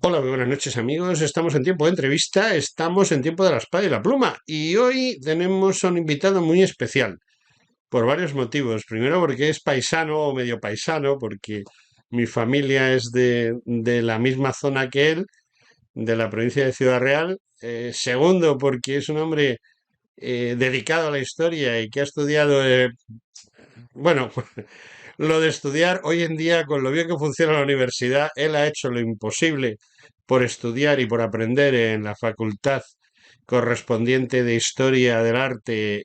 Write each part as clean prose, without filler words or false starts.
Hola, muy buenas noches amigos. Estamos en tiempo de entrevista, estamos en tiempo de la espada y la pluma y hoy tenemos a un invitado muy especial por varios motivos. Primero porque es paisano o medio paisano, porque mi familia es de la misma zona que él, de la provincia de Ciudad Real. Segundo porque es un hombre dedicado a la historia y que ha estudiado, bueno, lo de estudiar hoy en día, con lo bien que funciona la universidad, él ha hecho lo imposible por estudiar y por aprender en la facultad correspondiente de Historia del Arte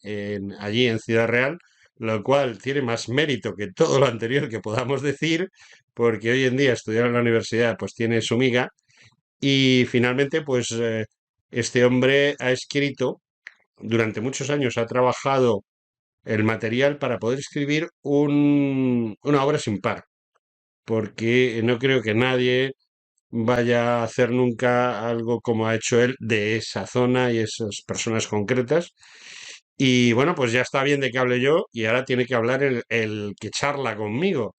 allí en Ciudad Real, lo cual tiene más mérito que todo lo anterior que podamos decir, porque hoy en día estudiar en la universidad pues tiene su miga. Y finalmente pues este hombre ha escrito, durante muchos años ha trabajado el material para poder escribir una obra sin par, porque no creo que nadie vaya a hacer nunca algo como ha hecho él de esa zona y esas personas concretas. Y bueno, pues ya está bien de que hable yo y ahora tiene que hablar el que charla conmigo,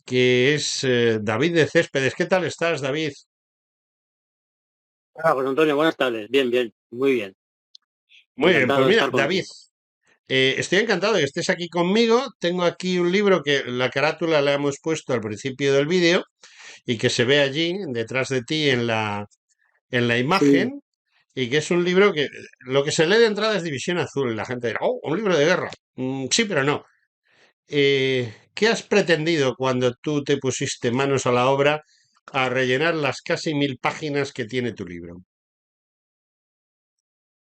que es David de Céspedes. ¿Qué tal estás, David? José Antonio, buenas tardes. Bien, bien, muy bien. Muy bien, pues Encantado de mira, estar David, contigo. estoy encantado de que estés aquí conmigo. Tengo aquí un libro que la carátula la hemos puesto al principio del vídeo y que se ve allí detrás de ti en la Sí, imagen, y que es un libro que lo que se lee de entrada es División Azul. Y la gente dirá, oh, un libro de guerra. Sí, pero no. ¿Qué has pretendido cuando tú te pusiste manos a la obra a rellenar las casi 1000 páginas que tiene tu libro?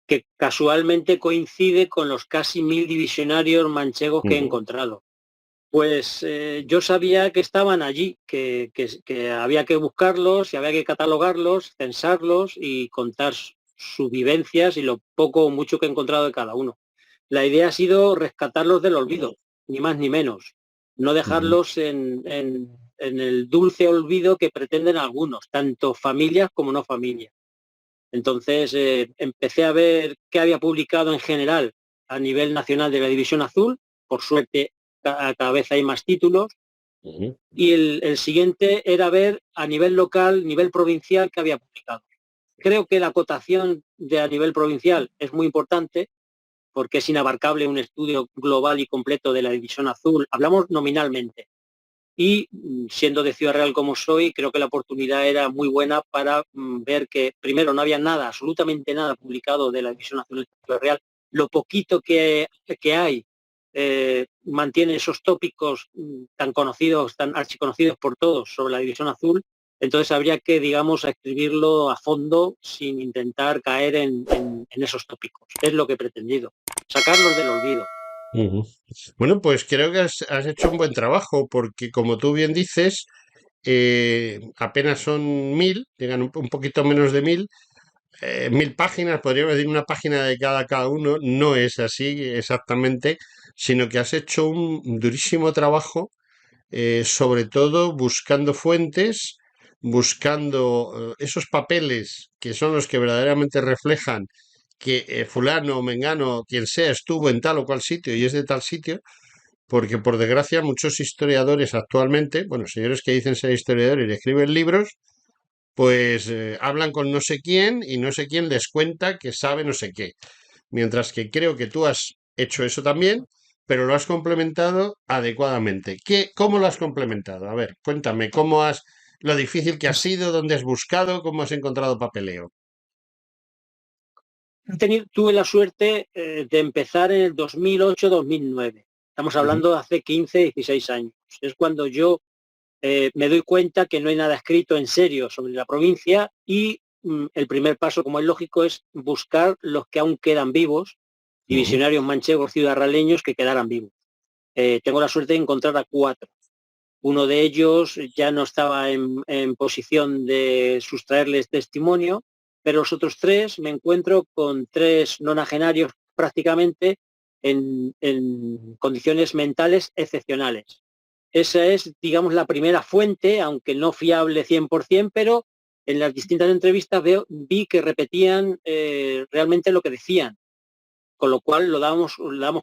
que casualmente coincide con los casi 1000 divisionarios manchegos que he Ujú, encontrado. Pues yo sabía que estaban allí, que había que buscarlos y había que catalogarlos, censarlos y contar sus vivencias y lo poco o mucho que he encontrado de cada uno. La idea ha sido rescatarlos del olvido, ni más ni menos. No ujú, dejarlos en el dulce olvido que pretenden algunos, tanto familias como no familias. Entonces empecé a ver qué había publicado en general a nivel nacional de la División Azul. Por suerte, cada vez hay más títulos. ujú. Y el siguiente era ver a nivel local, nivel provincial, qué había publicado. Creo que la acotación de a nivel provincial es muy importante porque es inabarcable un estudio global y completo de la División Azul. Hablamos nominalmente. Y siendo de Ciudad Real como soy, creo que la oportunidad era muy buena para ver que, primero, no había nada, absolutamente nada publicado de la División Azul de Ciudad Real. Lo poquito que hay mantiene esos tópicos tan conocidos, tan archiconocidos por todos sobre la División Azul. Entonces habría que, digamos, escribirlo a fondo sin intentar caer en esos tópicos. Es lo que he pretendido, sacarlos del olvido. Ujú. Bueno, pues creo que has hecho un buen trabajo, porque como tú bien dices, apenas son 1000, llegan un poquito menos de 1000, 1000 páginas, podríamos decir una página de cada uno. No es así exactamente, sino que has hecho un durísimo trabajo, sobre todo buscando fuentes, buscando esos papeles que son los que verdaderamente reflejan que fulano o mengano, quien sea, estuvo en tal o cual sitio y es de tal sitio, porque por desgracia muchos historiadores actualmente, bueno, señores que dicen ser historiadores y escriben libros, pues hablan con no sé quién y no sé quién les cuenta que sabe no sé qué. Mientras que creo que tú has hecho eso también, pero lo has complementado adecuadamente. ¿Cómo lo has complementado? A ver, cuéntame, lo difícil que ha sido, dónde has buscado, cómo has encontrado papeleo. Tuve la suerte de empezar en el 2008-2009. Estamos Ujú, hablando de hace 15, 16 años. Es cuando yo me doy cuenta que no hay nada escrito en serio sobre la provincia y el primer paso, como es lógico, es buscar los que aún quedan vivos, ujú, divisionarios manchegos ciudadraleños que quedaran vivos. Tengo la suerte de encontrar a 4. Uno de ellos ya no estaba en posición de sustraerles testimonio, pero los otros 3 me encuentro con 3 nonagenarios prácticamente en condiciones mentales excepcionales. Esa es, digamos, la primera fuente, aunque no fiable 100%, pero en las distintas entrevistas vi que repetían realmente lo que decían, con lo cual lo damos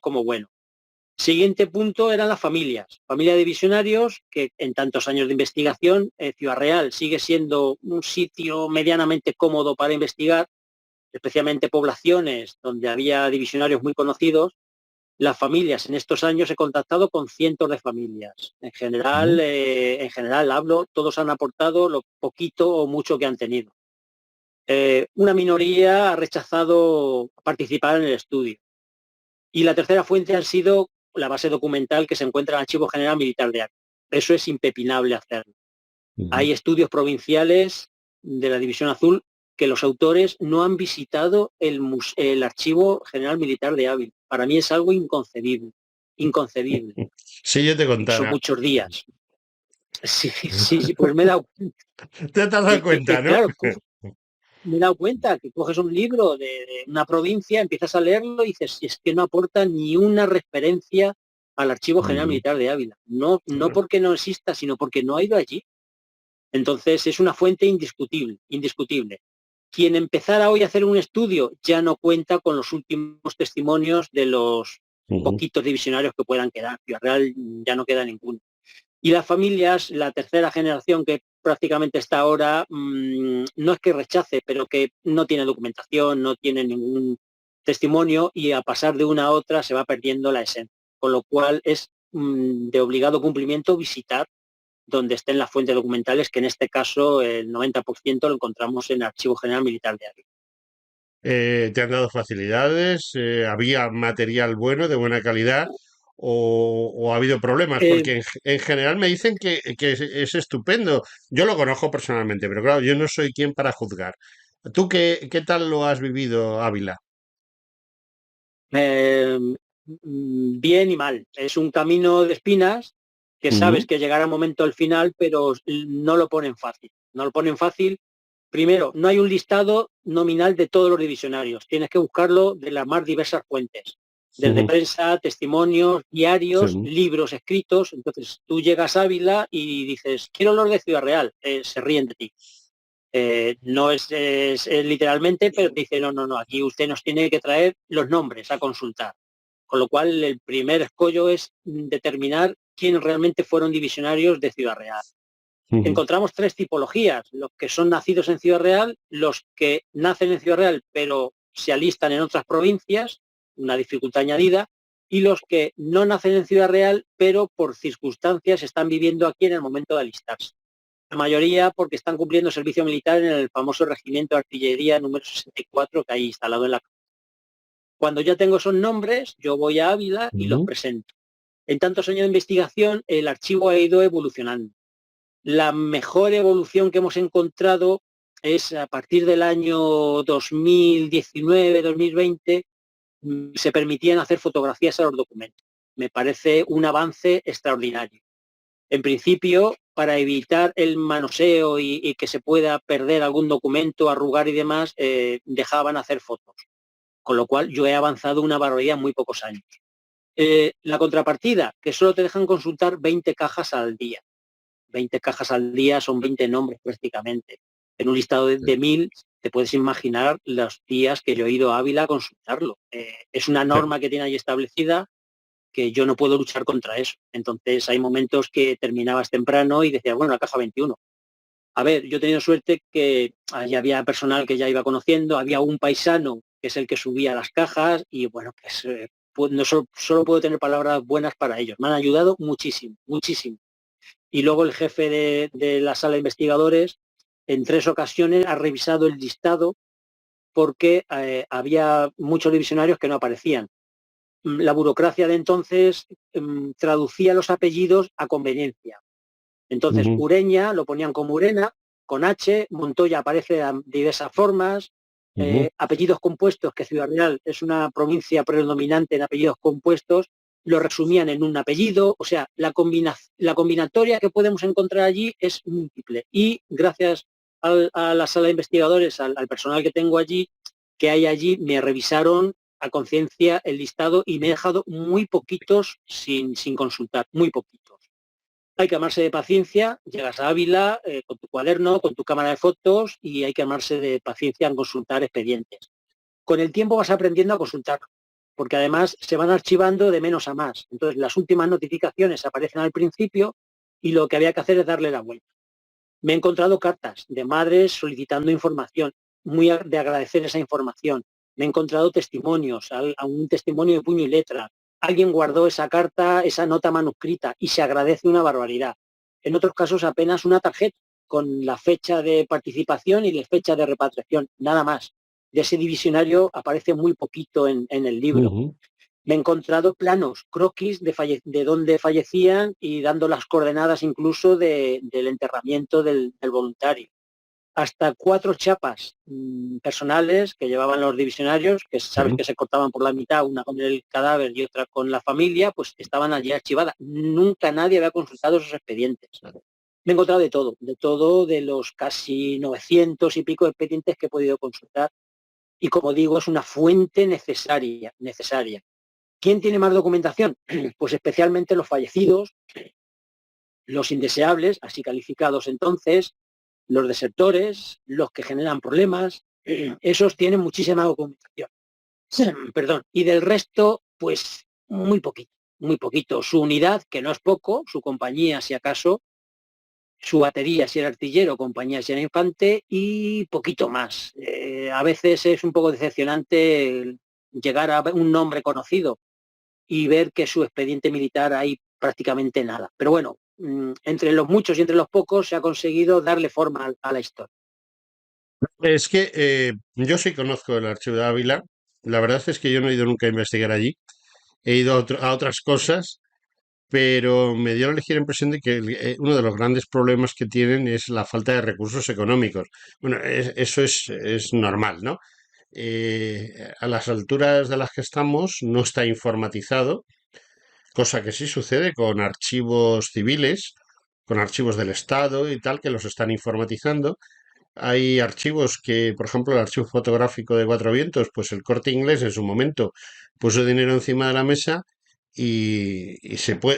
como bueno. Siguiente punto eran las familias. Familia de visionarios, que en tantos años de investigación, Ciudad Real sigue siendo un sitio medianamente cómodo para investigar, especialmente poblaciones donde había divisionarios muy conocidos. Las familias, en estos años he contactado con cientos de familias. Ujú. En general hablo, todos han aportado lo poquito o mucho que han tenido. Una minoría ha rechazado participar en el estudio. Y la tercera fuente ha sido la base documental que se encuentra en el Archivo General Militar de Ávila. Eso es impepinable hacerlo. Ujú. Hay estudios provinciales de la División Azul que los autores no han visitado el Archivo General Militar de Ávila. Para mí es algo inconcebible, inconcebible. Sí, yo te Son contara. muchos días. Sí, sí, sí, pues me he dado cuenta. ¿Te has dado cuenta, no? Claro, me he dado cuenta que coges un libro de una provincia, empiezas a leerlo y dices, es que no aporta ni una referencia al Archivo General Ujú. Militar de Ávila. No, no Claro. porque no exista, sino porque no ha ido allí. Entonces es una fuente indiscutible, indiscutible. Quien empezara hoy a hacer un estudio ya no cuenta con los últimos testimonios de los Ujú. poquitos divisionarios que puedan quedar. Ciudad Real ya no queda ninguno. Y las familias, la tercera generación que prácticamente está ahora, no es que rechace, pero que no tiene documentación, no tiene ningún testimonio y a pasar de una a otra se va perdiendo la esencia. Con lo cual es de obligado cumplimiento visitar donde estén las fuentes documentales, que en este caso el 90% lo encontramos en el Archivo General Militar de Ávila. ¿Te han dado facilidades? ¿Había material bueno, de buena calidad? ¿O ha habido problemas? Eh, Porque en general me dicen que es estupendo. Yo lo conozco personalmente, pero claro, yo no soy quien para juzgar. ¿Tú qué tal lo has vivido, Ávila? eh, Bien y mal. Es un camino de espinas que sabes Ujú. que llegará un momento al final, pero no lo ponen fácil. No lo ponen fácil. Primero, no hay un listado nominal de todos los divisionarios. Tienes que buscarlo de las más diversas fuentes, desde Ujú. prensa, testimonios, diarios, Sí. libros escritos. Entonces tú llegas a Ávila y dices, quiero los de Ciudad Real. Se ríen de ti. No es literalmente, pero dice, no, no, no, aquí usted nos tiene que traer los nombres a consultar. Con lo cual, el primer escollo es determinar quiénes realmente fueron divisionarios de Ciudad Real. Ujú. Encontramos tres tipologías: los que son nacidos en Ciudad Real, los que nacen en Ciudad Real pero se alistan en otras provincias, una dificultad añadida, y los que no nacen en Ciudad Real pero por circunstancias están viviendo aquí en el momento de alistarse. La mayoría porque están cumpliendo servicio militar en el famoso regimiento de artillería número 64 que hay instalado en la... Cuando ya tengo esos nombres, yo voy a Ávila y los Ujú. presento. En tantos años de investigación, el archivo ha ido evolucionando. La mejor evolución que hemos encontrado es a partir del año 2019-2020, se permitían hacer fotografías a los documentos. Me parece un avance extraordinario. En principio, para evitar el manoseo y que se pueda perder algún documento, arrugar y demás, dejaban hacer fotos. Con lo cual yo he avanzado una barbaridad en muy pocos años. La contrapartida, que solo te dejan consultar 20 cajas al día. 20 cajas al día son 20 nombres prácticamente. En un listado de 1000 te puedes imaginar los días que yo he ido a Ávila a consultarlo. Es una Sí. norma que tiene ahí establecida que yo no puedo luchar contra eso. Entonces hay momentos que terminabas temprano y decías, bueno, la caja 21. A ver, yo he tenido suerte que ahí había personal que ya iba conociendo, había un paisano que es el que subía las cajas y bueno, pues no solo puedo tener palabras buenas para ellos. Me han ayudado muchísimo, muchísimo. Y luego el jefe de la sala de investigadores en 3 ocasiones ha revisado el listado porque había muchos divisionarios que no aparecían. La burocracia de entonces traducía los apellidos a conveniencia. Entonces, Ujú. Ureña lo ponían como Urena, con H, Montoya aparece de diversas formas, Ujú. apellidos compuestos, que Ciudad Real es una provincia predominante en apellidos compuestos, lo resumían en un apellido, o sea, la combinatoria que podemos encontrar allí es múltiple. Y gracias a la sala de investigadores, al personal que tengo allí, que hay allí, me revisaron a conciencia el listado y me he dejado muy poquitos sin consultar, muy poquitos. Hay que armarse de paciencia, llegas a Ávila con tu cuaderno, con tu cámara de fotos y hay que armarse de paciencia en consultar expedientes. Con el tiempo vas aprendiendo a consultar. porque además se van archivando de menos a más. Entonces las últimas notificaciones aparecen al principio y lo que había que hacer es darle la vuelta. Me he encontrado cartas de madres solicitando información, de agradecer esa información. Me he encontrado testimonios, a un testimonio de puño y letra. Alguien guardó esa carta, esa nota manuscrita y se agradece una barbaridad. En otros casos apenas una tarjeta con la fecha de participación y la fecha de repatriación, nada más. De ese divisionario aparece muy poquito en el libro. Me he encontrado planos, croquis de dónde fallecían y dando las coordenadas incluso del enterramiento del voluntario. Hasta 4 chapas personales que llevaban los divisionarios, que sabes que se cortaban por la mitad, una con el cadáver y otra con la familia, pues estaban allí archivadas. Nunca nadie había consultado esos expedientes. Me he encontrado de todo, de los casi 900 y pico expedientes que he podido consultar. Y como digo, es una fuente necesaria. ¿Quién tiene más documentación? Pues especialmente los fallecidos, los indeseables, así calificados entonces, los desertores, los que generan problemas, esos tienen muchísima documentación. Perdón. Y del resto, pues muy poquito. Su unidad, que no es poco, su compañía, si acaso, su batería, si era artillero, compañía, si era infante, y poquito más. A veces es un poco decepcionante llegar a un nombre conocido y ver que su expediente militar hay prácticamente nada. Pero bueno, entre los muchos y entre los pocos se ha conseguido darle forma a la historia. Es que yo sí conozco el Archivo de Ávila. La verdad es que yo no he ido nunca a investigar allí. He ido a otras cosas, pero me dio la ligera impresión de que uno de los grandes problemas que tienen es la falta de recursos económicos. Bueno, eso es normal, ¿no? A las alturas de las que estamos no está informatizado, cosa que sí sucede con archivos civiles, con archivos del Estado y tal, que los están informatizando. Hay archivos que, por ejemplo, el archivo fotográfico de Cuatro Vientos, pues el Corte Inglés en su momento puso dinero encima de la mesa y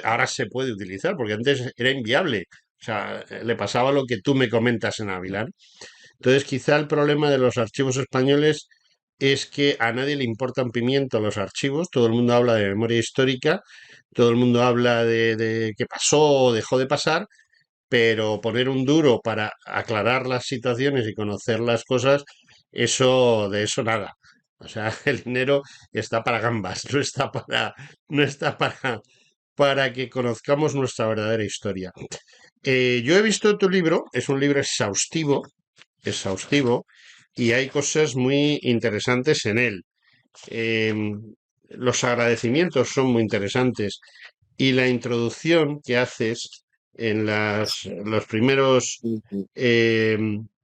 ahora se puede utilizar, porque antes era inviable. O sea, le pasaba lo que tú me comentas en Ávila, ¿no? Entonces, quizá el problema de los archivos españoles es que a nadie le importa un pimiento los archivos, todo el mundo habla de memoria histórica, todo el mundo habla de qué pasó o dejó de pasar, pero poner un duro para aclarar las situaciones y conocer las cosas, de eso nada. O sea, el dinero está para gambas, no está para que conozcamos nuestra verdadera historia. Yo he visto tu libro, es un libro exhaustivo, y hay cosas muy interesantes en él. Los agradecimientos son muy interesantes y la introducción que haces en eh,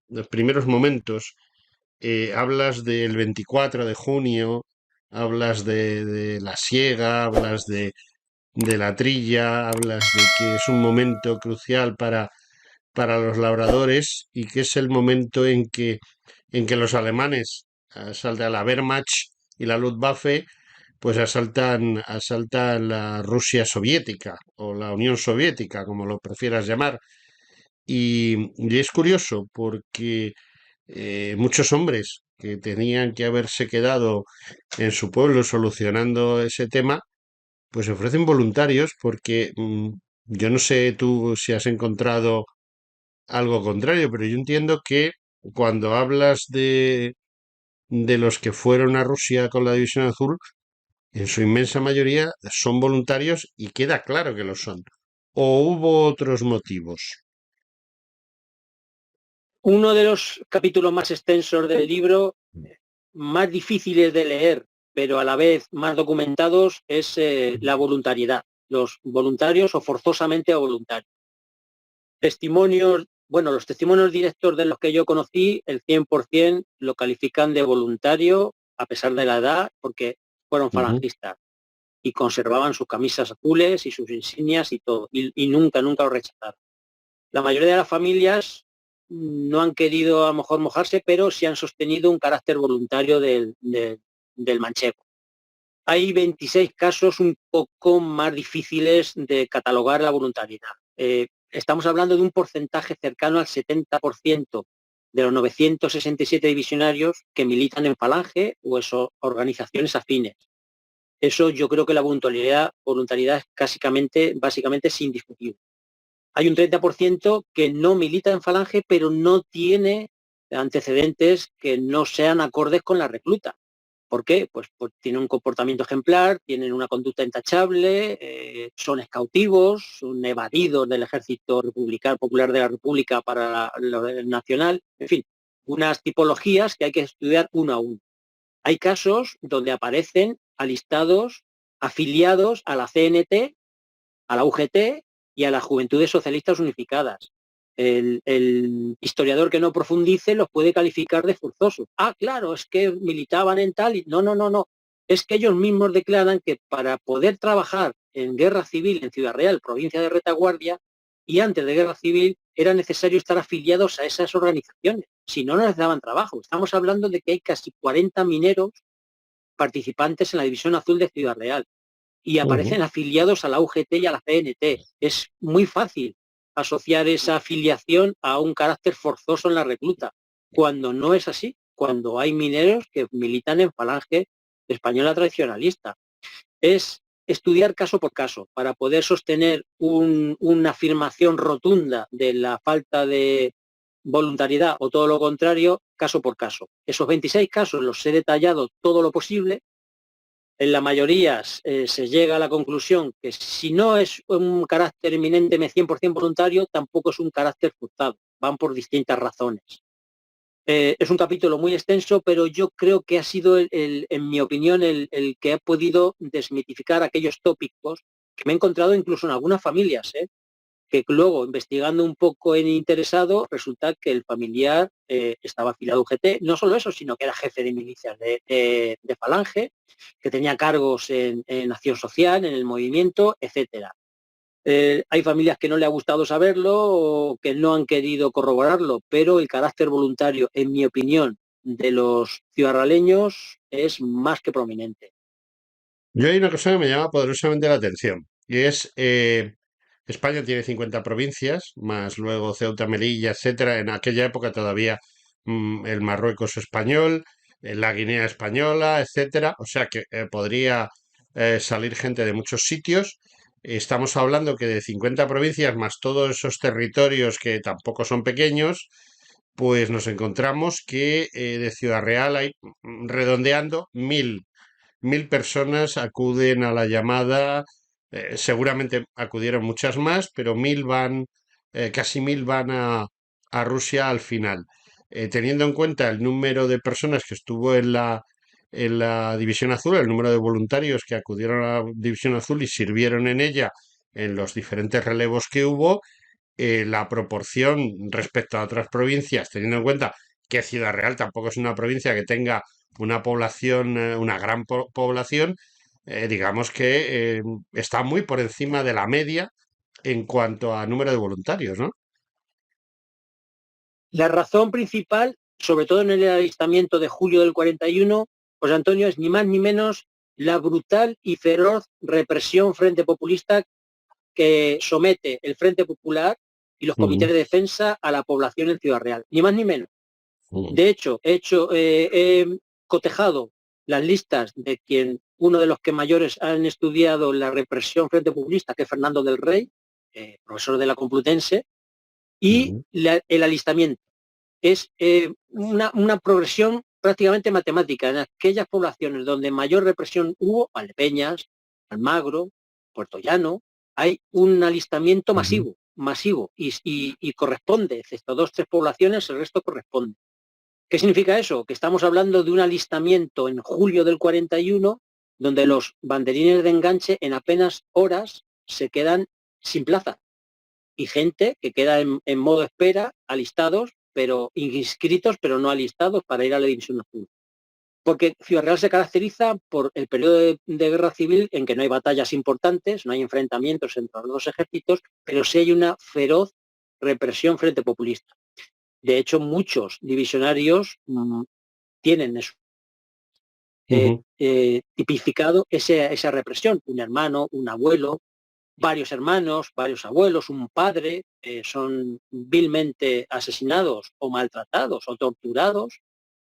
los primeros momentos, hablas del 24 de junio, hablas de la siega, hablas de la trilla, hablas de que es un momento crucial para los labradores y que es el momento en que los alemanes asaltan la Wehrmacht y la Luftwaffe, pues asaltan la Rusia soviética o la Unión Soviética, como lo prefieras llamar. Y es curioso porque muchos hombres que tenían que haberse quedado en su pueblo solucionando ese tema, pues se ofrecen voluntarios porque yo no sé tú si has encontrado algo contrario, pero yo entiendo que cuando hablas de los que fueron a Rusia con la División Azul, en su inmensa mayoría son voluntarios y queda claro que lo son. ¿O hubo otros motivos? Uno de los capítulos más extensos del libro, más difíciles de leer, pero a la vez más documentados, es la voluntariedad, los voluntarios o forzosamente voluntarios. Testimonios, bueno, los testimonios directos de los que yo conocí, el 100% lo califican de voluntario a pesar de la edad, porque fueron Ujú. falangistas y conservaban sus camisas azules y sus insignias y todo, y nunca lo rechazaron. La mayoría de las familias no han querido a lo mejor mojarse, pero sí han sostenido un carácter voluntario del manchego. Hay 26 casos un poco más difíciles de catalogar la voluntariedad. Estamos hablando de un porcentaje cercano al 70% de los 967 divisionarios que militan en Falange o organizaciones afines. Eso yo creo que la voluntariedad es básicamente es indiscutible. Hay un 30% que no milita en Falange, pero no tiene antecedentes que no sean acordes con la recluta. ¿Por qué? Pues tienen un comportamiento ejemplar, tienen una conducta intachable, son escautivos, son evadidos del ejército republicano popular de la República para el nacional, en fin, unas tipologías que hay que estudiar uno a uno. Hay casos donde aparecen alistados afiliados a la CNT, a la UGT y a las Juventudes Socialistas Unificadas. El historiador que no profundice los puede calificar de forzosos. Ah, claro, es que militaban en tal y... No, no, no, no. Es que ellos mismos declaran que para poder trabajar en guerra civil en Ciudad Real, provincia de Retaguardia, y antes de guerra civil, era necesario estar afiliados a esas organizaciones. Si no, no les daban trabajo. Estamos hablando de que hay casi 40 mineros participantes en la División Azul de Ciudad Real y aparecen afiliados a la UGT y a la CNT. Es muy fácil asociar esa afiliación a un carácter forzoso en la recluta, cuando no es así, cuando hay mineros que militan en Falange Española tradicionalista. Es estudiar caso por caso para poder sostener una afirmación rotunda de la falta de voluntariedad o todo lo contrario, caso por caso. Esos 26 casos los he detallado todo lo posible. En la mayoría se llega a la conclusión que si no es un carácter eminentemente 100% voluntario, tampoco es un carácter forzado. Van por distintas razones. Es un capítulo muy extenso, pero yo creo que ha sido, en mi opinión, el que ha podido desmitificar aquellos tópicos que me he encontrado incluso en algunas familias, que luego, investigando un poco en interesado, resulta que el familiar estaba afiliado a UGT. No solo eso, sino que era jefe de milicias de Falange, que tenía cargos en Acción Social, en el movimiento, etcétera. Hay familias que no le ha gustado saberlo o que no han querido corroborarlo, pero el carácter voluntario, en mi opinión, de los ciudadraleños es más que prominente. Yo hay una cosa que me llama poderosamente la atención y es España tiene 50 provincias, más luego Ceuta, Melilla, etcétera. En aquella época todavía el Marruecos español, la Guinea española, etcétera. O sea que podría salir gente de muchos sitios. Estamos hablando que de 50 provincias más todos esos territorios que tampoco son pequeños, pues nos encontramos que de Ciudad Real hay, redondeando, 1000 personas acuden a la llamada, seguramente acudieron muchas más, pero casi 1000 van a Rusia al final. Teniendo en cuenta el número de personas que estuvo en la División Azul, el número de voluntarios que acudieron a la División Azul y sirvieron en ella en los diferentes relevos que hubo, la proporción respecto a otras provincias, teniendo en cuenta que Ciudad Real tampoco es una provincia que tenga una población, una gran población, digamos que está muy por encima de la media en cuanto a número de voluntarios, ¿no? La razón principal, sobre todo en el alistamiento de julio del 41, José Antonio, es ni más ni menos la brutal y feroz represión frente populista que somete el Frente Popular y los comités Ujú, de defensa a la población en Ciudad Real, ni más ni menos. ujú, De hecho, he cotejado las listas de uno de los que mayores han estudiado la represión frente populista, que es Fernando del Rey, profesor de la Complutense, y ujú, el alistamiento. Es una progresión prácticamente matemática. En aquellas poblaciones donde mayor represión hubo, Valdepeñas, Almagro, Puerto Llano, hay un alistamiento ujú. masivo, y corresponde, excepto 2 o 3 poblaciones, el resto corresponde. ¿Qué significa eso? Que estamos hablando de un alistamiento en julio del 41, donde los banderines de enganche en apenas horas se quedan sin plaza y gente que queda en modo espera, alistados, pero inscritos, pero no alistados para ir a la División Azul. Porque Ciudad Real se caracteriza por el periodo de guerra civil en que no hay batallas importantes, no hay enfrentamientos entre los dos ejércitos, pero sí hay una feroz represión frente populista. De hecho, muchos divisionarios tienen eso, Ujú, tipificado esa represión. Un hermano, un abuelo, varios hermanos, varios abuelos, un padre, son vilmente asesinados o maltratados o torturados,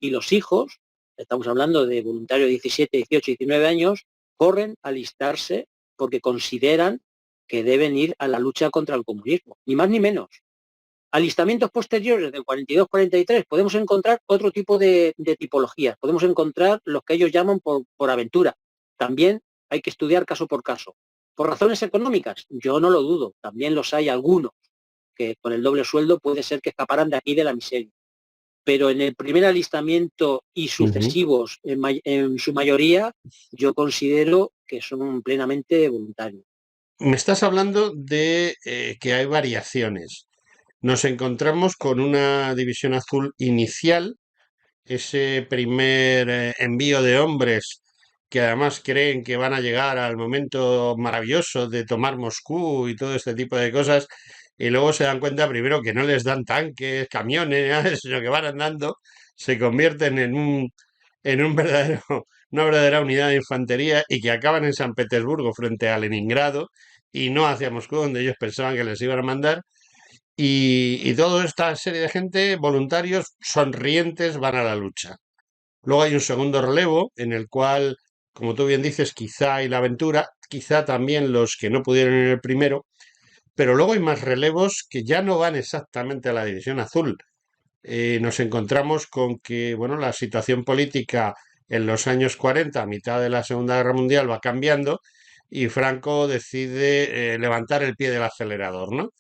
y los hijos, estamos hablando de voluntarios de 17, 18, 19 años, corren a alistarse porque consideran que deben ir a la lucha contra el comunismo, ni más ni menos. Alistamientos posteriores del 42-43 podemos encontrar otro tipo de tipologías, podemos encontrar los que ellos llaman por aventura. También hay que estudiar caso por caso. Por razones económicas, yo no lo dudo, también los hay algunos que con el doble sueldo puede ser que escaparan de aquí de la miseria. Pero en el primer alistamiento y sucesivos, en su mayoría, yo considero que son plenamente voluntarios. Me estás hablando de que hay variaciones. Nos encontramos con una división azul inicial, ese primer envío de hombres que además creen que van a llegar al momento maravilloso de tomar Moscú y todo este tipo de cosas, y luego se dan cuenta primero que no les dan tanques, camiones, sino que van andando, se convierten en un verdadero, una verdadera unidad de infantería y que acaban en San Petersburgo frente a Leningrado y no hacia Moscú, donde ellos pensaban que les iban a mandar. Y toda esta serie de gente, voluntarios, sonrientes, van a la lucha. Luego hay un segundo relevo en el cual, como tú bien dices, quizá hay la aventura, quizá también los que no pudieron en el primero, pero luego hay más relevos que ya no van exactamente a la División Azul. Nos encontramos con que, bueno, la situación política en los años 40, a mitad de la Segunda Guerra Mundial, va cambiando y Franco decide levantar el pie del acelerador, ¿no?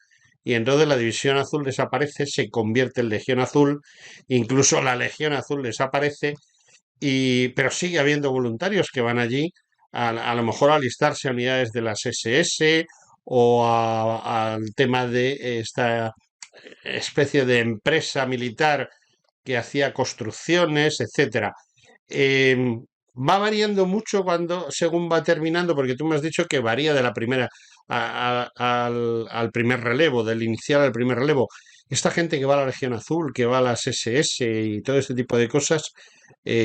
Y entonces la División Azul desaparece, se convierte en Legión Azul, incluso la Legión Azul desaparece, pero sigue habiendo voluntarios que van allí a lo mejor a alistarse a unidades de las SS o al tema de esta especie de empresa militar que hacía construcciones, etcétera. Va variando mucho cuando según va terminando, porque tú me has dicho que varía de la primera al primer relevo, del inicial al primer relevo. Esta gente que va a la Legión Azul, que va a las SS y todo este tipo de cosas,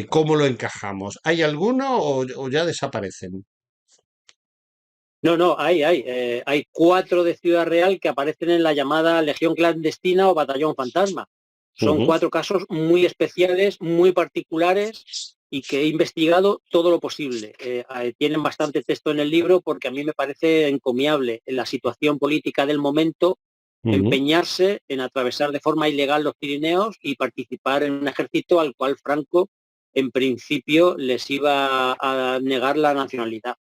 ¿cómo lo encajamos? ¿Hay alguno o ya desaparecen? No, hay 4 de Ciudad Real que aparecen en la llamada Legión Clandestina o Batallón Fantasma. Son Ujú. 4 casos muy especiales, muy particulares y que he investigado todo lo posible. Tienen bastante texto en el libro porque a mí me parece encomiable en la situación política del momento Ujú. empeñarse en atravesar de forma ilegal los Pirineos y participar en un ejército al cual Franco en principio les iba a negar la nacionalidad.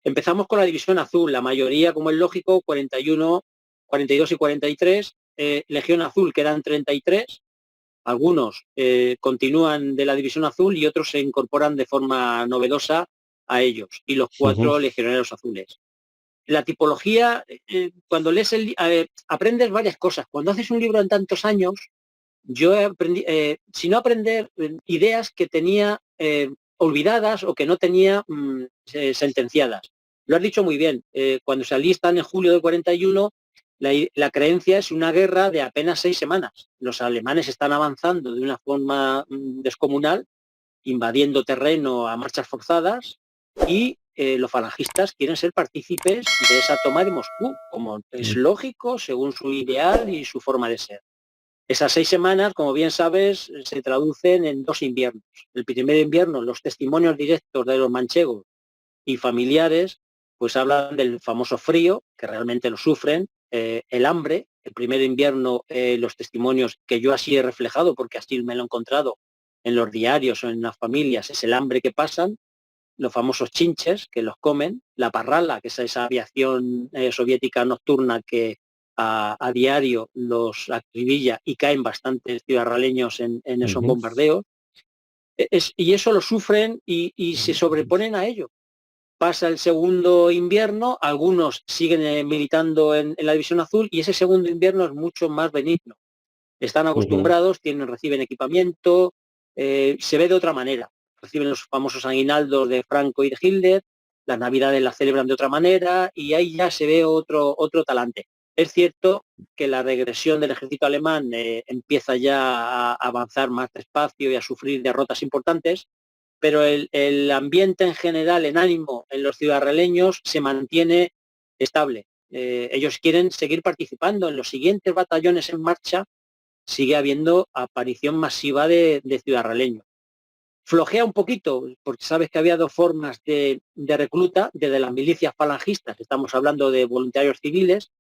Empezamos con la División Azul, la mayoría, como es lógico, 41, 42 y 43, Legión Azul, que eran 33, algunos continúan de la División Azul y otros se incorporan de forma novedosa a ellos, y los Ujú. 4 legionarios azules. La tipología, cuando lees aprendes varias cosas. Cuando haces un libro en tantos años, yo aprendí, si no aprender ideas que tenía olvidadas o que no tenía sentenciadas. Lo has dicho muy bien, cuando se alistan en julio del 41, la creencia es una guerra de apenas 6 semanas. Los alemanes están avanzando de una forma descomunal, invadiendo terreno a marchas forzadas y los falangistas quieren ser partícipes de esa toma de Moscú, como es lógico, según su ideal y su forma de ser. Esas 6 semanas, como bien sabes, se traducen en 2 inviernos. El primer invierno, los testimonios directos de los manchegos y familiares, pues hablan del famoso frío, que realmente lo sufren, el hambre. El primer invierno, los testimonios que yo así he reflejado, porque así me lo he encontrado en los diarios o en las familias, es el hambre que pasan, los famosos chinches que los comen, la parrala, que es esa aviación soviética nocturna que a diario los acribilla y caen bastantes ciudadraleños en esos Ujú. bombardeos. Y eso lo sufren y se sobreponen a ello. Pasa el segundo invierno, algunos siguen militando en la División Azul y ese segundo invierno es mucho más benigno. Están Ujú. acostumbrados, reciben equipamiento, se ve de otra manera. Reciben los famosos aguinaldos de Franco y de Hitler, las navidades las celebran de otra manera y ahí ya se ve otro talante. Es cierto que la regresión del ejército alemán empieza ya a avanzar más despacio y a sufrir derrotas importantes, pero el ambiente en general, en ánimo, en los ciudadraleños se mantiene estable. Ellos quieren seguir participando en los siguientes batallones en marcha, sigue habiendo aparición masiva de ciudadraleños. Flojea un poquito, porque sabes que había dos formas de recluta, desde las milicias falangistas, estamos hablando de voluntarios civiles,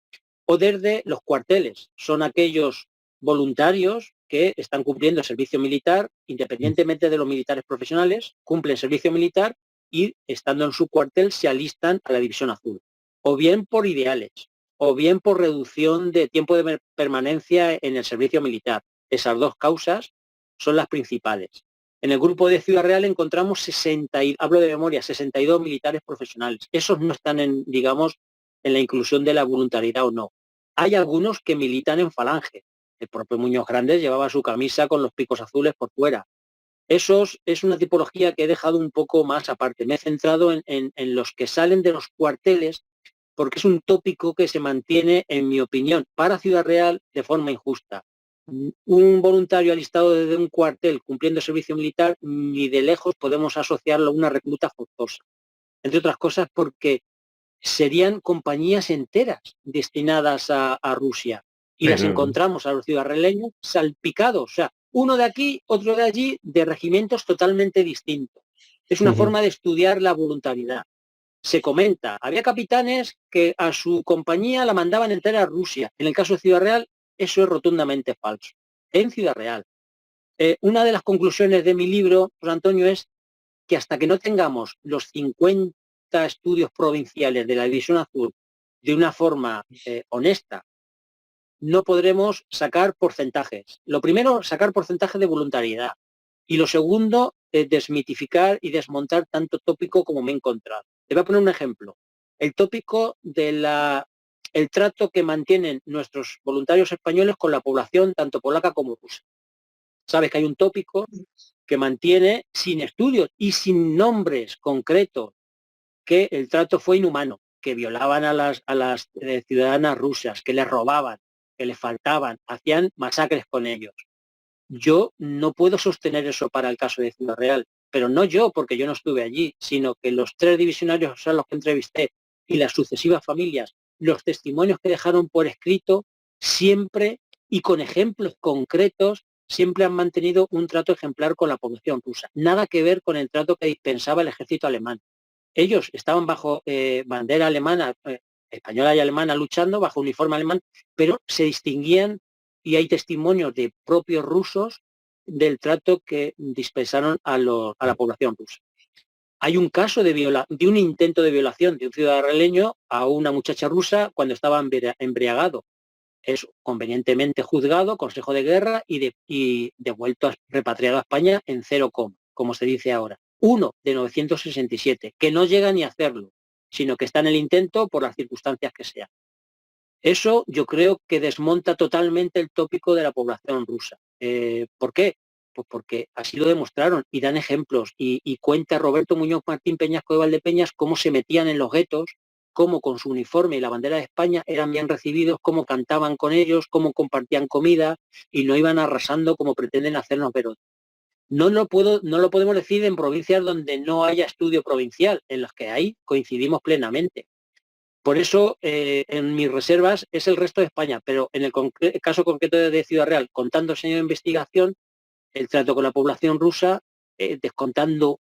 o desde los cuarteles. Son aquellos voluntarios que están cumpliendo servicio militar, independientemente de los militares profesionales, cumplen servicio militar y estando en su cuartel se alistan a la División Azul. O bien por ideales, o bien por reducción de tiempo de permanencia en el servicio militar. Esas dos causas son las principales. En el grupo de Ciudad Real encontramos 60, hablo de memoria, 62 militares profesionales. Esos no están digamos, en la inclusión de la voluntariedad o no. Hay algunos que militan en Falange. El propio Muñoz Grandes llevaba su camisa con los picos azules por fuera. Esos es una tipología que he dejado un poco más aparte. Me he centrado en los que salen de los cuarteles porque es un tópico que se mantiene, en mi opinión, para Ciudad Real de forma injusta. Un voluntario alistado desde un cuartel cumpliendo servicio militar, ni de lejos podemos asociarlo a una recluta forzosa. Entre otras cosas porque serían compañías enteras destinadas a Rusia y las Pero, encontramos a los ciudadanleños salpicados, o sea, uno de aquí, otro de allí, de regimientos totalmente distintos. Es una ujú, forma de estudiar la voluntariedad. Se comenta, había capitanes que a su compañía la mandaban entera a Rusia. En el caso de Ciudad Real, eso es rotundamente falso. En Ciudad Real. Una de las conclusiones de mi libro, José Antonio, es que hasta que no tengamos los 50 estudios provinciales de la División Azul de una forma honesta, no podremos sacar porcentajes. Lo primero, sacar porcentajes de voluntariedad. Y lo segundo, desmitificar y desmontar tanto tópico como me he encontrado. Te voy a poner un ejemplo. El tópico el trato que mantienen nuestros voluntarios españoles con la población, tanto polaca como rusa. Sabes que hay un tópico que mantiene sin estudios y sin nombres concretos que el trato fue inhumano, que violaban a las ciudadanas rusas, que les robaban, que les faltaban, hacían masacres con ellos. Yo no puedo sostener eso para el caso de Ciudad Real, pero no yo, porque yo no estuve allí, sino que los 3 divisionarios a los que entrevisté y las sucesivas familias, los testimonios que dejaron por escrito, siempre y con ejemplos concretos, siempre han mantenido un trato ejemplar con la población rusa. Nada que ver con el trato que dispensaba el ejército alemán. Ellos estaban bajo bandera alemana, española y alemana, luchando bajo uniforme alemán, pero se distinguían y hay testimonios de propios rusos del trato que dispensaron a la población rusa. Hay un caso de un intento de violación de un ciudadano a una muchacha rusa cuando estaba embriagado. Es convenientemente juzgado, consejo de guerra y devuelto, repatriado a España en 0, como se dice ahora. Uno de 967, que no llega ni a hacerlo, sino que está en el intento por las circunstancias que sean. Eso yo creo que desmonta totalmente el tópico de la población rusa. ¿Por qué? Pues porque así lo demostraron y dan ejemplos. Y cuenta Roberto Muñoz Martín Peñasco de Valdepeñas cómo se metían en los guetos, cómo con su uniforme y la bandera de España eran bien recibidos, cómo cantaban con ellos, cómo compartían comida y no iban arrasando como pretenden hacernos ver hoy. No lo podemos decir en provincias donde no haya estudio provincial, en las que hay coincidimos plenamente. Por eso, en mis reservas es el resto de España, pero en el caso concreto de Ciudad Real, contando años de investigación, el trato con la población rusa, descontando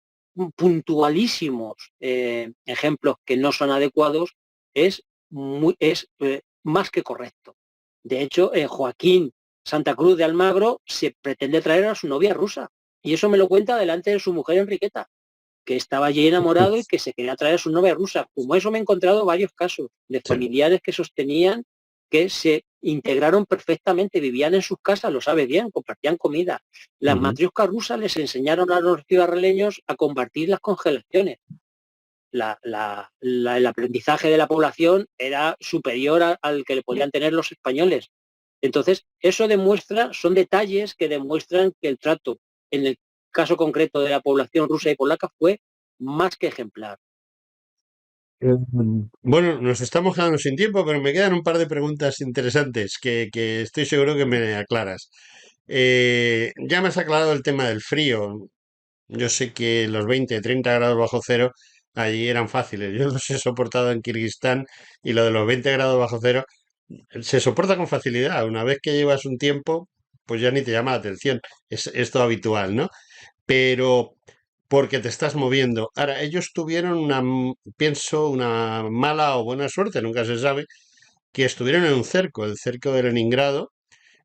puntualísimos ejemplos que no son adecuados, es más que correcto. De hecho, Joaquín Santa Cruz de Almagro se pretende traer a su novia rusa, y eso me lo cuenta delante de su mujer Enriqueta, que estaba allí enamorado y que se quería traer a su novia rusa. Como eso me he encontrado varios casos de sí, familiares que sostenían que se integraron perfectamente, vivían en sus casas, lo sabe bien, compartían comida. Las ujú. matrioscas rusas les enseñaron a los ciudadanos a combatir las congelaciones. El aprendizaje de la población era superior al que le podían tener los españoles. Entonces, eso demuestra, son detalles que demuestran que el trato, en el caso concreto de la población rusa y polaca, fue más que ejemplar. Bueno, nos estamos quedando sin tiempo, pero me quedan un par de preguntas interesantes que estoy seguro que me aclaras. Ya me has aclarado el tema del frío. Yo sé que los 20, 30 grados bajo cero allí eran fáciles. Yo los he soportado en Kirguistán y lo de los 20 grados bajo cero se soporta con facilidad. Una vez que llevas un tiempo, pues ya ni te llama la atención. Es esto habitual, ¿no? pero porque te estás moviendo. Ahora, ellos tuvieron pienso, una mala o buena suerte, nunca se sabe, que estuvieron en un cerco, el cerco de Leningrado,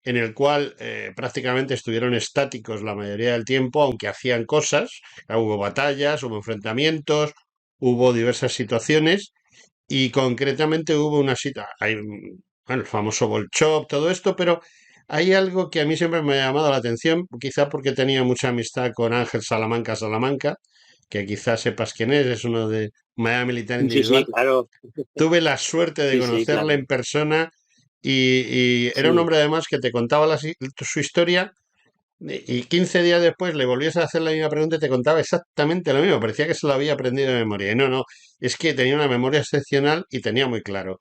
en el cual prácticamente estuvieron estáticos la mayoría del tiempo, aunque hacían cosas. Hubo batallas, hubo enfrentamientos, hubo diversas situaciones y concretamente hubo una situación, bueno, el famoso Bolchov, todo esto, pero hay algo que a mí siempre me ha llamado la atención, quizá porque tenía mucha amistad con Ángel Salamanca, que quizás sepas quién es uno de Unidad Militar Sí, sí, Individual. claro. Tuve la suerte de Sí, sí, conocerle claro. en persona y era un Sí, hombre además que te contaba su historia y 15 días después le volvías a hacer la misma pregunta y te contaba exactamente lo mismo. Parecía que se lo había aprendido de memoria. Y no, no, es que tenía una memoria excepcional y tenía muy claro.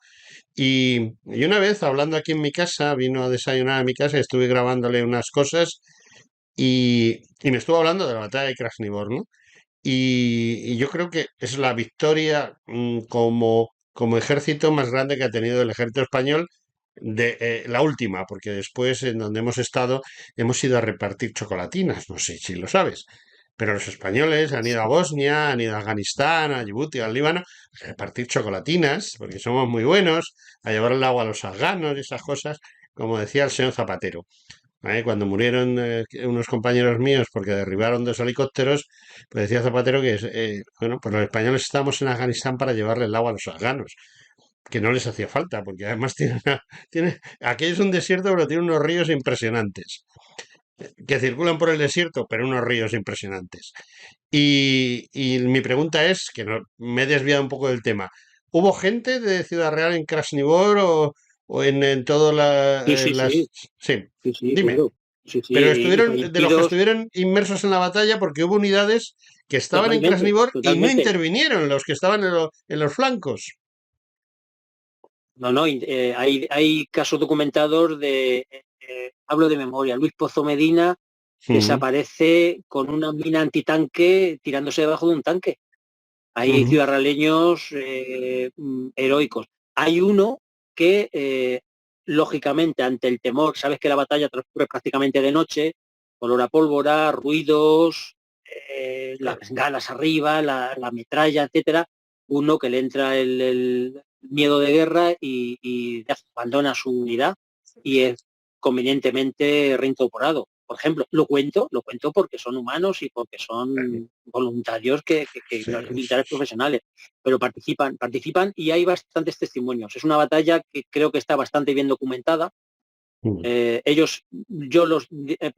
Y una vez, hablando aquí en mi casa, vino a desayunar a mi casa y estuve grabándole unas cosas y me estuvo hablando de la batalla de Krasnivor, ¿no? Y yo creo que es la victoria como ejército más grande que ha tenido el ejército español de la última, porque después en donde hemos estado hemos ido a repartir chocolatinas, no sé si lo sabes, pero los españoles han ido a Bosnia, han ido a Afganistán, a Djibouti, al Líbano, a repartir chocolatinas, porque somos muy buenos, a llevar el agua a los afganos y esas cosas, como decía el señor Zapatero. Cuando murieron unos compañeros míos porque derribaron dos helicópteros, pues decía Zapatero que bueno, pues los españoles estábamos en Afganistán para llevarle el agua a los afganos, que no les hacía falta, porque además aquello es un desierto, pero tiene unos ríos impresionantes, que circulan por el desierto, pero unos ríos impresionantes. Y mi pregunta es, que me he desviado un poco del tema, ¿hubo gente de Ciudad Real en Krasnivor o en todas sí, sí, las... sí, Sí, sí, sí, dime. claro. Sí, sí, Pero y estuvieron de los que fallecidos estuvieron inmersos en la batalla porque hubo unidades que estaban en totalmente, Krasnivor y no totalmente. intervinieron los que estaban en los flancos. No, no, hay casos documentados hablo de memoria, Luis Pozo Medina Ujú, desaparece con una mina antitanque tirándose debajo de un tanque. Hay ujú, ciudadraleños heroicos. Hay uno que, lógicamente, ante el temor, sabes que la batalla transcurre prácticamente de noche, olor a pólvora, ruidos, las galas arriba, la metralla, etcétera. Uno que le entra el miedo de guerra y abandona su unidad y es convenientemente reincorporado. Por ejemplo, lo cuento porque son humanos y porque son voluntarios que sí, no son militares profesionales, pero participan y hay bastantes testimonios. Es una batalla que creo que está bastante bien documentada. ujú, Los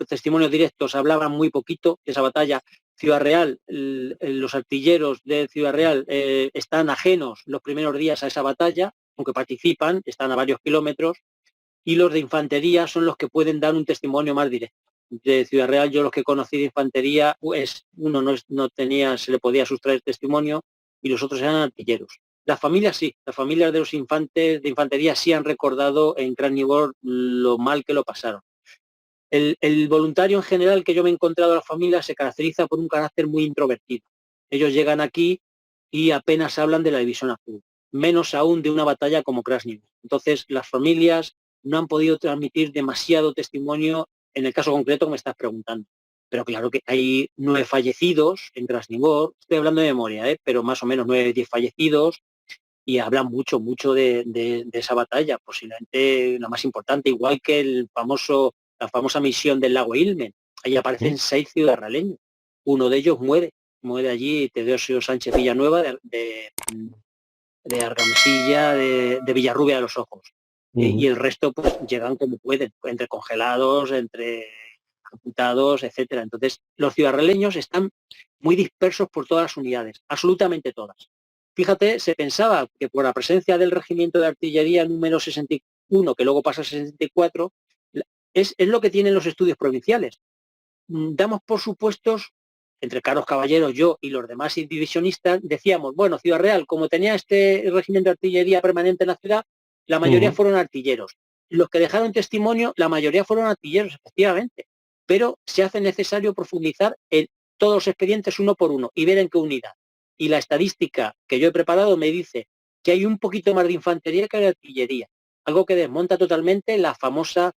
testimonios directos hablaban muy poquito de esa batalla. Ciudad Real, los artilleros de Ciudad Real están ajenos los primeros días a esa batalla, aunque participan, están a varios kilómetros, y los de infantería son los que pueden dar un testimonio más directo. De Ciudad Real, yo los que conocí de infantería, pues uno no tenía, se le podía sustraer testimonio y los otros eran artilleros. Las familias sí, las familias de los infantes de infantería sí han recordado en Krasnivor lo mal que lo pasaron. El voluntario en general que yo me he encontrado en las familias se caracteriza por un carácter muy introvertido. Ellos llegan aquí y apenas hablan de la división azul, menos aún de una batalla como Krasnivor. Entonces, las familias no han podido transmitir demasiado testimonio en el caso concreto que me estás preguntando. Pero claro que hay 9 fallecidos en Krasnivor, estoy hablando de memoria, pero más o menos 9, 10 fallecidos, y hablan mucho, mucho de esa batalla, posiblemente la más importante, igual que la famosa misión del lago Ilmen. Ahí ujú. aparecen 6 ciudadraleños. Uno de ellos muere allí Teodosio Sánchez Villanueva de Argamesilla, de Villarrubia de los Ojos. Y Ujú. el resto pues llegan como pueden, entre congelados, entre amputados, etcétera. Entonces, los ciudadraleños están muy dispersos por todas las unidades, absolutamente todas. Fíjate, se pensaba que por la presencia del regimiento de artillería número 61, que luego pasa a 64, es lo que tienen los estudios provinciales. Damos por supuestos, entre Carlos Caballeros, yo y los demás divisionistas, decíamos, bueno, Ciudad Real, como tenía este regimiento de artillería permanente en la ciudad, la mayoría Ujú. fueron artilleros. Los que dejaron testimonio, la mayoría fueron artilleros, efectivamente, pero se hace necesario profundizar en todos los expedientes uno por uno y ver en qué unidad. Y la estadística que yo he preparado me dice que hay un poquito más de infantería que de artillería, algo que desmonta totalmente la famosa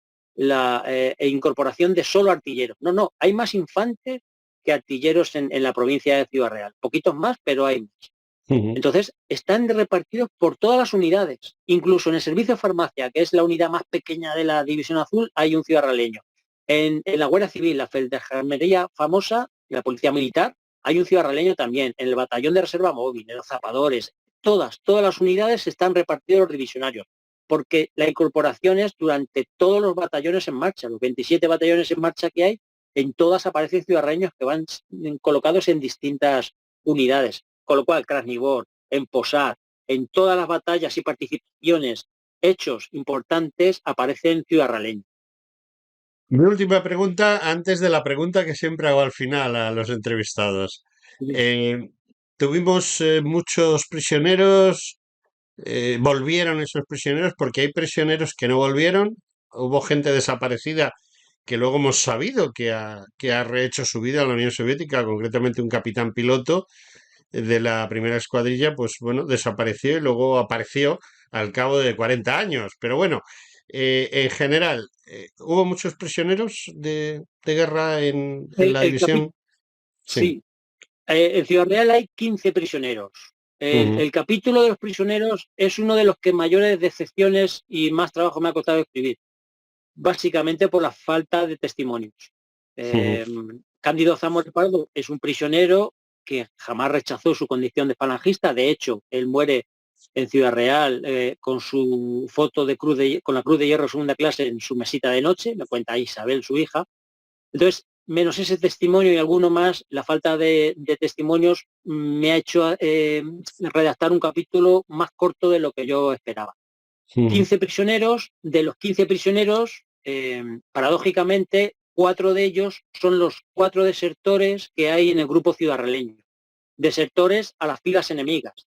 incorporación de solo artilleros. No, no, hay más infantes que artilleros en la provincia de Ciudad Real. Poquitos más, pero hay más. Ujú. Entonces, están repartidos por todas las unidades. Incluso en el servicio de farmacia, que es la unidad más pequeña de la División Azul, hay un ciudadraleño. En la Guardia Civil, la Gendarmería famosa, y la Policía Militar, hay un ciudadraleño también. En el Batallón de Reserva Móvil, en los Zapadores, todas las unidades están repartidos los divisionarios, porque la incorporación es durante todos los batallones en marcha, los 27 batallones en marcha que hay, en todas aparecen ciudadanos que van colocados en distintas unidades. Con lo cual, Krasnivor, en Posad, en todas las batallas y participaciones, hechos importantes, aparecen ciudadraleños. Mi última pregunta, antes de la pregunta que siempre hago al final a los entrevistados. Eh, Tuvimos muchos prisioneros, volvieron esos prisioneros, porque hay prisioneros que no volvieron, hubo gente desaparecida que luego hemos sabido que ha rehecho su vida en la Unión Soviética, concretamente un capitán piloto de la primera escuadrilla, pues bueno, desapareció y luego apareció al cabo de 40 años. Pero bueno, en general, ¿hubo muchos prisioneros de guerra en El, la el división? Sí. sí, en Ciudad Real hay 15 prisioneros. Ujú, El capítulo de los prisioneros es uno de los que mayores decepciones y más trabajo me ha costado escribir, básicamente por la falta de testimonios. ujú, Eh, Cándido Zamora Pardo es un prisionero que jamás rechazó su condición de falangista. De hecho, él muere en Ciudad Real con su foto de con la Cruz de Hierro segunda clase en su mesita de noche, me cuenta Isabel, su hija. Entonces, menos ese testimonio y alguno más, la falta de testimonios me ha hecho redactar un capítulo más corto de lo que yo esperaba. ujú, 15 prisioneros, de los 15 prisioneros, paradójicamente, 4 de ellos son los 4 desertores que hay en el grupo ciudadraleño, desertores a las filas enemigas.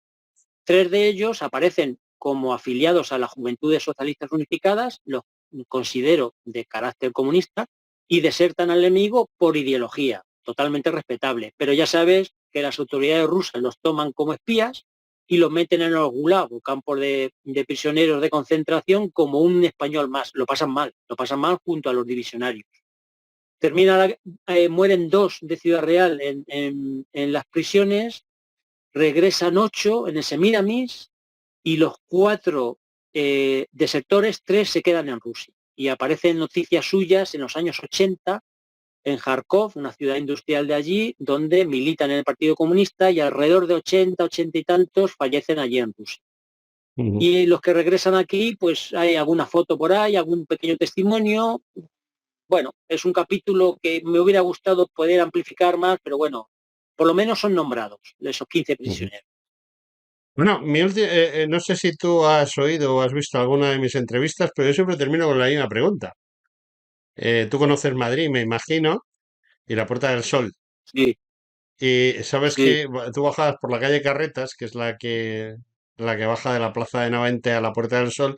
3 de ellos aparecen como afiliados a las Juventudes Socialistas Unificadas, los considero de carácter comunista, y desertan al enemigo por ideología, totalmente respetable. Pero ya sabes que las autoridades rusas los toman como espías y los meten en los gulag, o campos de prisioneros de concentración, como un español más. Lo pasan mal junto a los divisionarios. Mueren 2 de Ciudad Real en las prisiones, regresan 8 en ese Miramis, y los 4 desertores, 3 se quedan en Rusia. Y aparecen noticias suyas en los años 80 en Kharkov, una ciudad industrial de allí, donde militan en el Partido Comunista, y alrededor de 80 y tantos fallecen allí en Rusia. ujú. Y los que regresan aquí, pues hay alguna foto por ahí, algún pequeño testimonio. Bueno, es un capítulo que me hubiera gustado poder amplificar más, pero bueno, por lo menos son nombrados, esos 15 Ujú. prisioneros. Bueno, no sé si tú has oído o has visto alguna de mis entrevistas, pero yo siempre termino con la misma pregunta. Tú conoces Madrid, me imagino, y la Puerta del Sol. Sí, Y sabes sí. que tú bajabas por la calle Carretas, que es la que baja de la Plaza de Navente a la Puerta del Sol,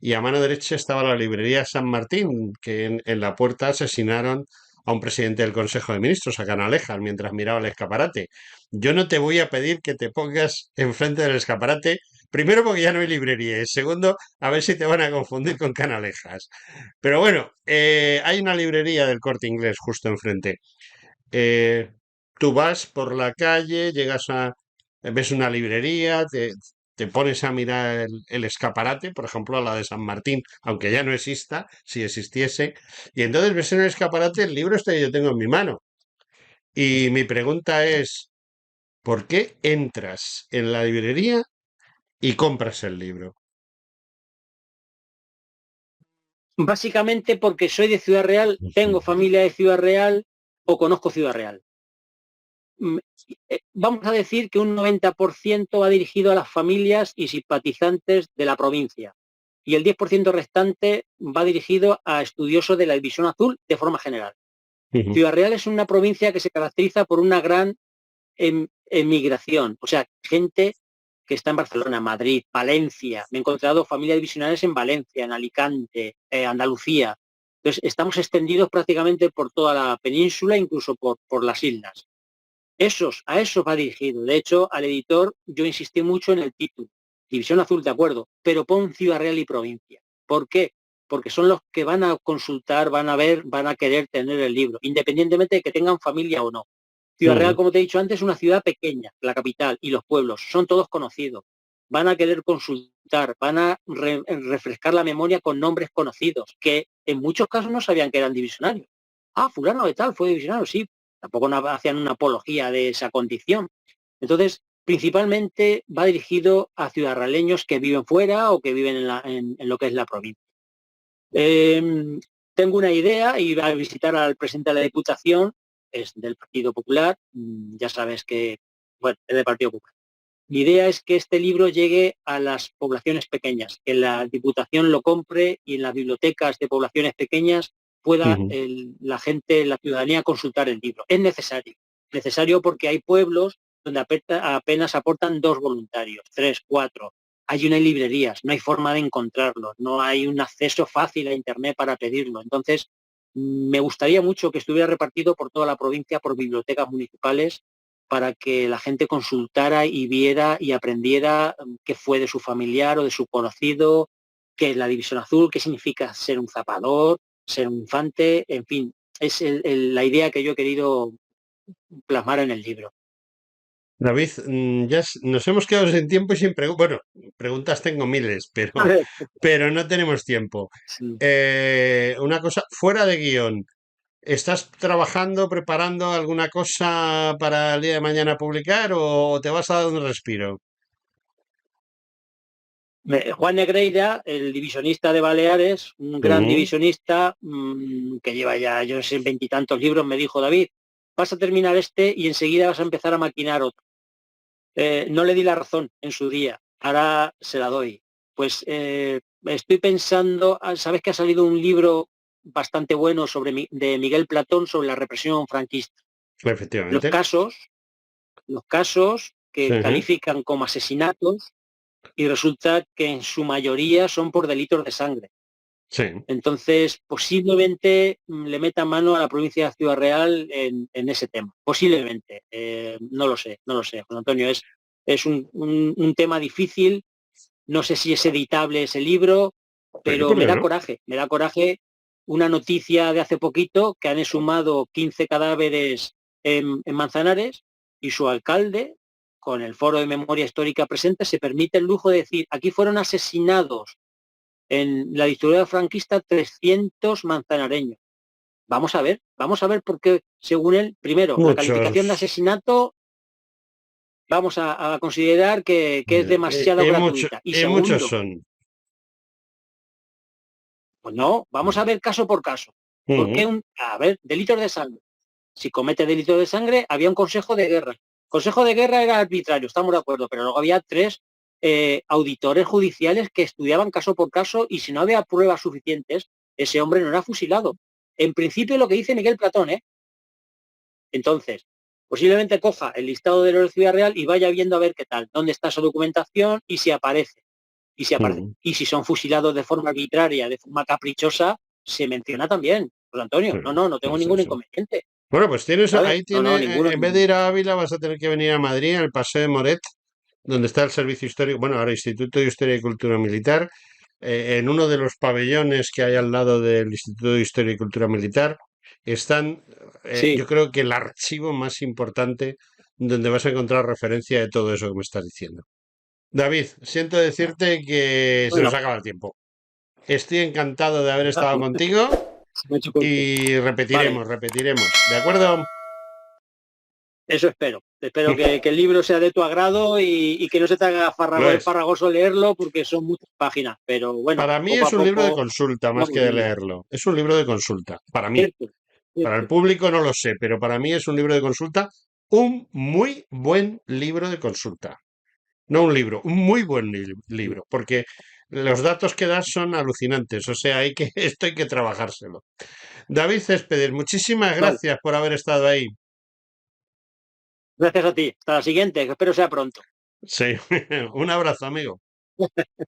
y a mano derecha estaba la librería San Martín, que en la puerta asesinaron a un presidente del Consejo de Ministros, a Canalejas, mientras miraba el escaparate. Yo no te voy a pedir que te pongas enfrente del escaparate, primero porque ya no hay librería, y segundo, a ver si te van a confundir con Canalejas. Pero bueno, hay una librería del Corte Inglés justo enfrente. Eh, Tú vas por la calle, ves una librería, te pones a mirar el escaparate, por ejemplo, a la de San Martín, aunque ya no exista, si existiese, y entonces ves en el escaparate el libro este que yo tengo en mi mano. Y mi pregunta es, ¿por qué entras en la librería y compras el libro? Básicamente porque soy de Ciudad Real, Ujú, tengo familia de Ciudad Real o conozco Ciudad Real. Vamos a decir que un 90% va dirigido a las familias y simpatizantes de la provincia, y el 10% restante va dirigido a estudiosos de la División Azul de forma general. ujú, Ciudad Real es una provincia que se caracteriza por una gran emigración, o sea, gente que está en Barcelona, Madrid, Valencia. Me he encontrado familias divisionales en Valencia, en Alicante, Andalucía. Entonces, estamos extendidos prácticamente por toda la península, incluso por las islas. A esos va dirigido. De hecho, al editor yo insistí mucho en el título. División Azul, de acuerdo, pero pon Ciudad Real y provincia. ¿Por qué? Porque son los que van a consultar, van a ver, van a querer tener el libro, independientemente de que tengan familia o no. Ciudad Real, como te he dicho antes, es una ciudad pequeña, la capital, y los pueblos son todos conocidos. Van a querer consultar, van a refrescar la memoria con nombres conocidos, que en muchos casos no sabían que eran divisionarios. Ah, fulano de tal fue divisionario, sí. Tampoco hacían una apología de esa condición. Entonces, principalmente va dirigido a ciudadraleños que viven fuera o que viven en lo que es la provincia. Tengo una idea, ir a visitar al presidente de la Diputación, es del Partido Popular, ya sabes que, bueno, es del Partido Popular. Mi idea es que este libro llegue a las poblaciones pequeñas, que la Diputación lo compre y en las bibliotecas de poblaciones pequeñas pueda la gente, la ciudadanía consultar el libro. Es necesario porque hay pueblos donde apenas aportan 2 voluntarios, 3, 4. Hay una librerías, no hay forma de encontrarlos, no hay un acceso fácil a Internet para pedirlo. Entonces, me gustaría mucho que estuviera repartido por toda la provincia por bibliotecas municipales para que la gente consultara y viera y aprendiera qué fue de su familiar o de su conocido, qué es la División Azul, qué significa ser un zapador, ser un infante, en fin, es la idea que yo he querido plasmar en el libro. David, nos hemos quedado sin tiempo y sin preguntas. Bueno, preguntas tengo miles, pero no tenemos tiempo. Sí. Una cosa, fuera de guión, ¿estás trabajando, preparando alguna cosa para el día de mañana publicar o te vas a dar un respiro? Juan Negreira, el divisionista de Baleares, un gran Ujú. divisionista que lleva ya, yo no sé, 20 y tantos libros, me dijo: David, vas a terminar este y enseguida vas a empezar a maquinar otro. No le di la razón en su día, ahora se la doy. Pues estoy pensando, sabes que ha salido un libro bastante bueno de Miguel Platón sobre la represión franquista. Los Efectivamente. casos, los casos Sí, que califican como asesinatos y resulta que en su mayoría son por delitos de sangre. sí. Entonces, posiblemente le meta mano a la provincia de Ciudad Real en ese tema. Posiblemente. No lo sé, Juan Antonio. Es un tema difícil. No sé si es editable ese libro, Sí, pero ¿por qué no? me da coraje una noticia de hace poquito que han exhumado 15 cadáveres en Manzanares y su alcalde, con el Foro de Memoria Histórica presente, se permite el lujo de decir: aquí fueron asesinados en la dictadura franquista 300 manzanareños. Vamos a ver por qué, según él, primero, la calificación de Muchos. asesinato vamos a considerar que es demasiado gratuita. Y Y muchos segundo, son. pues no, vamos a ver caso por caso. Porque Ujú. a ver, delitos de sangre. Si comete delitos de sangre, había un consejo de guerra. Consejo de guerra era arbitrario, estamos de acuerdo, pero luego había 3 auditores judiciales que estudiaban caso por caso y si no había pruebas suficientes, ese hombre no era fusilado. En principio lo que dice Miguel Platón, ¿eh? Entonces, posiblemente coja el listado de los de Ciudad Real y vaya viendo a ver qué tal, dónde está su documentación y si aparece. Y si aparece. Ujú. Y si son fusilados de forma arbitraria, de forma caprichosa, se menciona también. Pues Sí, Antonio, no tengo sí, ningún sí. inconveniente. Bueno, pues tienes, ¿Sabes? ahí No, tiene, ninguno. en vez de ir a Ávila, vas a tener que venir a Madrid, en el Paseo de Moret, donde está el Servicio Histórico, bueno, ahora Instituto de Historia y Cultura Militar, en uno de los pabellones que hay al lado del Instituto de Historia y Cultura Militar, están, Sí, yo creo que el archivo más importante donde vas a encontrar referencia de todo eso que me estás diciendo. David, siento decirte que se nos bueno, acaba el tiempo. Estoy encantado de haber estado contigo me he hecho corto. y Vale, repetiremos. ¿De acuerdo? eso espero. Espero que el libro sea de tu agrado y que no se te haga Lo es. farragoso leerlo porque son muchas páginas. Pero bueno, Para mí poco es a un libro de poco consulta más que vamos de viendo. leerlo. Es un libro de consulta, para mí. Cierto, Para el cierto. público no lo sé, pero para mí es un libro de consulta, un muy buen libro de consulta. No un libro, un muy buen libro, porque los datos que das son alucinantes, o sea, esto hay que trabajárselo. David Céspedes, muchísimas Vale. gracias por haber estado ahí. Gracias a ti. Hasta la siguiente, que espero sea pronto. Sí, un abrazo, amigo.